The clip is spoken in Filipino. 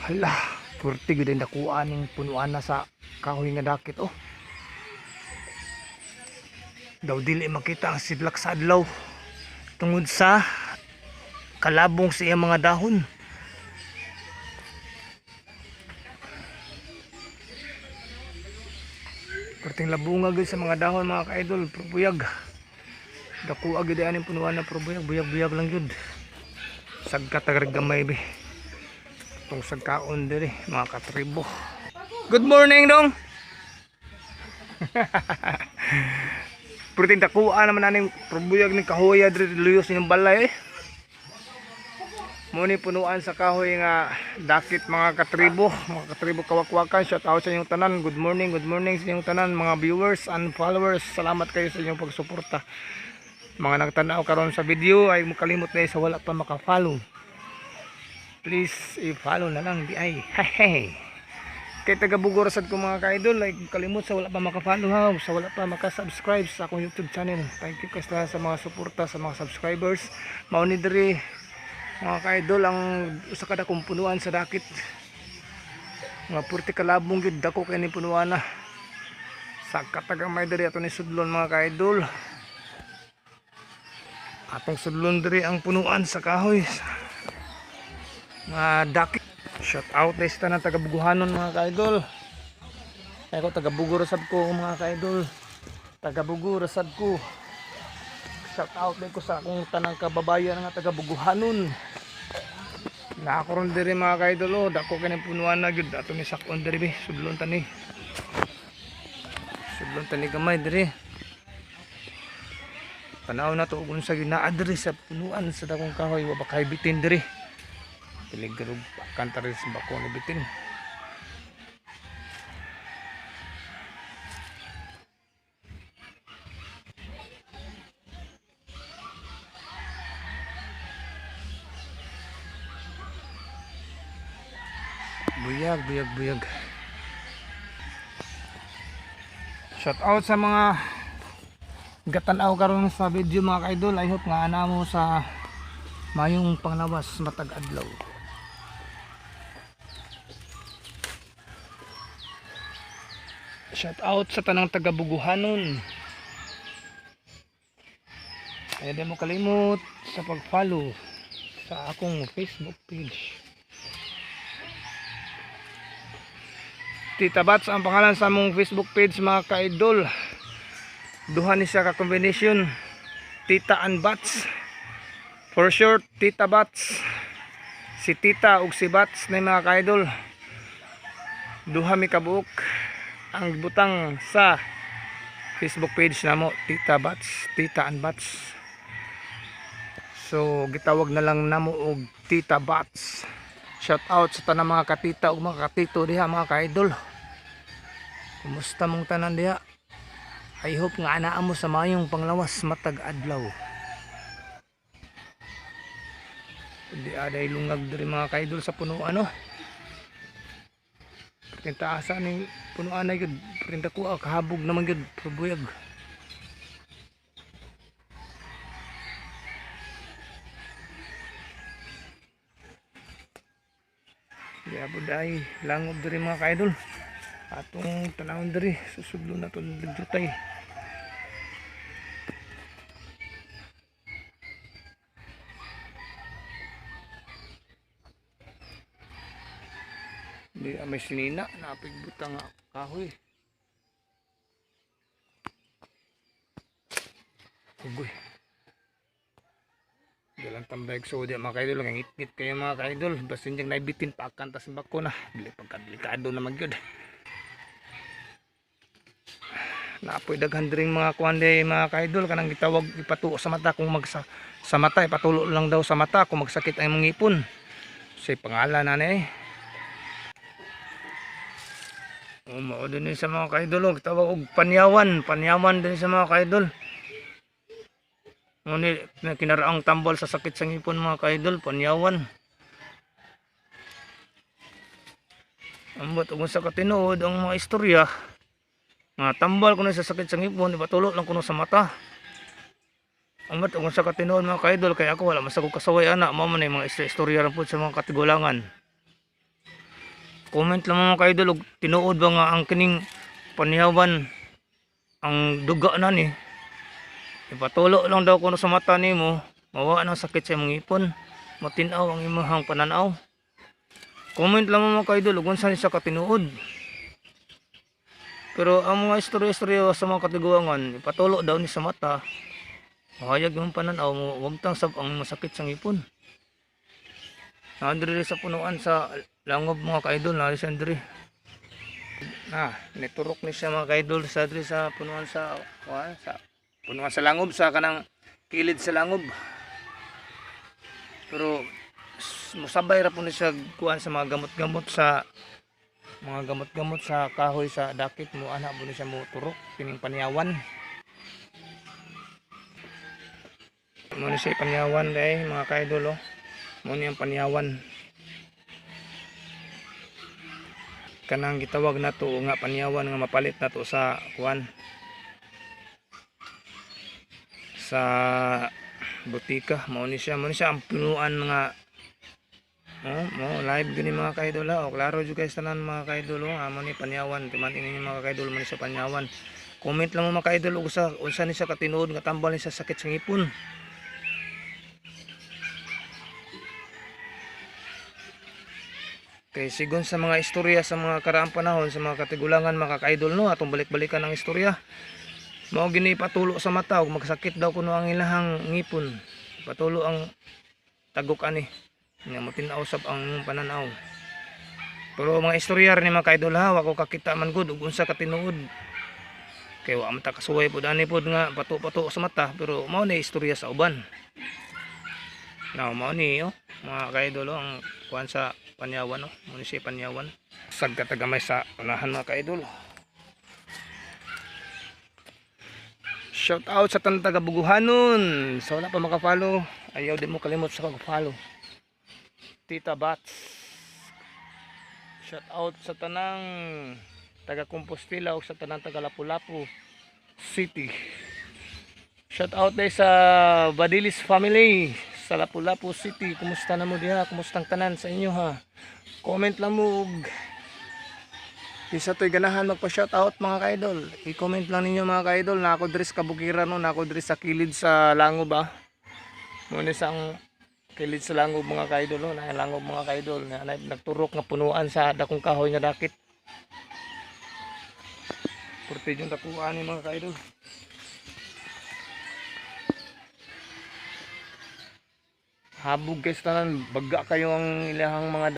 Hala, purti gud ang dakuan ning punuan na sa kahoy nga dakit oh. Daw dili makita ang sidlak sa adlaw tungod sa kalabong sa iyang mga dahon. Perting labunga gud sa mga dahon mga ka-idol, probuyag. Daku agad aning punuan na probuyag, buyag-buyag lang gud. Sagkatag gamay be. Tong sagkaon diri mga katribo. Good morning dong. Perting dakuan naman aning probuyag ni kahoy diri luyos ning balay eh. Muni punuan sa kahoy nga dakit mga katribo kawakwakan. Shout out sa inyong tanan. Good morning sa inyong tanan mga viewers and followers. Salamat kayo sa inyong pagsuporta. Mga nagtanaw karon sa video ay makalimot na sa wala pa maka-follow. Please i-follow na lang di ay. Hey. Kay taga Bugor sad ko mga ka-idol ay kalimot sa wala pa maka-follow ha, sa wala pa maka-subscribe sa akong YouTube channel. Thank you guys sa mga suporta sa mga subscribers. Mao ni diri mga ka-idol ang usa kada kong punuan sa dakit mga purti kalabong gud dako kay ni punuan na sa katagamay diri ato ni sudlon mga ka-idol. Atong sudlon diri ang punuan sa kahoy mga dakit. Shout out na sa taga Buguhanon mga ka-idol. Kaya ko taga Bugor sad ko mga ka-idol, taga Bugor sad ko. Shout out din ko sa akong tanang kababayan nga taga Buguhanon. Na ako ron diri mga ka-idol, dako kay punuan na gyud ato ni sakon diri be, sudlon tani. Sudlon tani gamay diri. Tanaw na to ug unsa gyud naa diri sa punuan sa dakong kahoy wa ba kay bitin diri. Piligro kantaris bako ni bitin. Buyag. Shout out sa mga gatanaw karon sa video mga ka-idol. I hope nga ana mo sa mayong panglawas matag adlaw. Shout out sa tanang taga Buguhanon. Kaya di mo kalimot sa pag-follow sa akong Facebook page. Tita Bats ang pangalan sa mong Facebook page mga ka-idol. Duha ni siya ka combination, Tita and Bats. For short, Tita Bats. Si Tita ug si Bats na mga ka-idol. Duha mi kabuok ang butang sa Facebook page namo, Tita Bats, Tita and Bats. So gitawag na lang namo og Tita Bats. Shout out sa tanang mga katita ug mga katito diha mga ka-idol. Kumusta mong tanan diha? I hope nga anaa mo sa mayong panglawas matag adlaw. Di aday lungag diri mga ka-idol sa punuan no. Pertentaasa ning punuan na gyud, pertenta ko kahabog naman gyud probuyag. Di abuday langob diri mga ka-idol. Atong tanawon diri susudlo na to ligjutay. Di may sinina napig butang kahoy. Ugoy. Dalang tambay so di mga ka-idol nga ngit-ngit kayo mga ka-idol. Basin diyang naibitin pa akan tas bako na. Dili pagkadelikado na magyud. Naapoy daghan dring mga kuanday mga ka-idol kanang gitawag ipatuo sa mata kung sa mata ipatulo lang daw sa mata kung magsakit ang mga ngipon. Say pangalan na ni. Mao din sa mga ka-idol gitawag og panyawan din sa mga ka-idol. Ngunit kinaraang tambal sa sakit sa ngipon mga ka-idol, panyawan. Ambot ug sa katinuod ang mga istorya. Nga tambal kuno sa sakit sa ngipon, ipatulo lang kuno sa mata. Ambot ug sa katinuod mga ka-idol kay ako wala masagog kasaway ana, mao man mga istorya ra pud sa mga katigulangan. Comment lang mga ka-idol, og tinuod ba nga ang kining panihawan ang duga na ni. Ipatulo lang daw kuno sa mata nimo, mawa nang sakit sa imong ipon, matinaw ang imong pananaw. Comment lang mga ka-idol ug unsa ni sa katinuod. Pero ang mga istorya-istorya sa mga katiguangan, ipatulo daw ni sa mata, mahayag yung pananaw mo, wag tang sab ang masakit sa ngipon. Nandiri sa punuan sa langob mga ka-idol, nari siya andiri. Niturok ni siya mga ka-idol sa diri sa punuan sa punuan sa langob sa kanang kilid sa langob. Pero musabay ra po ni siya kuan sa mga gamot-gamot sa kahoy sa dakit mo ana po ni siya mo turok kining panyawan. Mo ni siya panyawan dai mga ka-idol oh. Mo ni ang panyawan. Kanang gitawag nato nga panyawan nga mapalit nato sa kuan sa butika. Mo ni siya ang punuan nga live gani mga ka-idol ha. O klaro jud guys tanan mga ka-idol ha. Amo ni panyawan, timan ini mga ka-idol man sa panyawan. Comment lang mo mga ka-idol unsa ni sa katinuod nga tambal ni sa sakit sa ngipon. Kay sigon sa mga istorya sa mga karaang panahon sa mga katigulangan mga ka-idol no, atong balik-balikan ang istorya. Mao gini patulo sa mata ug magsakit daw kuno ang ilahang ngipon. Patulo ang tagok ani nga matinaw sab ang pananaw. Pero mga istorya ni mga ka-idol ha, wa ko kakita man gud ug unsa katinuod. Kay wa man ta kasuway pud ani pud nga pato-pato sa mata, pero mao ni istorya sa uban. Now mao ni mga ka-idol ang kuan sa panyawan munisip panyawan sagka tagamay sa unahan mga ka-idol. Shout out sa tanang taga Buguhanon. Sa wala pa maka-follow, ayaw din mo kalimot sa pag-follow. Tita Bats. Shout out sa tanang taga Compostela o sa tanang taga Lapu-Lapu City. Shout out day sa Badilis family sa Lapu-Lapu City. Kumusta na mo diha? Kumustang tanan sa inyo ha? Comment lang mo isa to'y ganahan magpa-shoutout mga ka-idol. I-comment lang ninyo mga ka-idol na ako diri sa kabukiran no, na ako diri sa kilid sa langob ba. Muna isang kilid sa langob mga ka-idol no, na langob mga ka-idol na nagturok nga punuan sa dakong kahoy nga dakit. Purti yung tapuan ni mga ka-idol. Habog guys tanan, baga kayo ang ilahang mga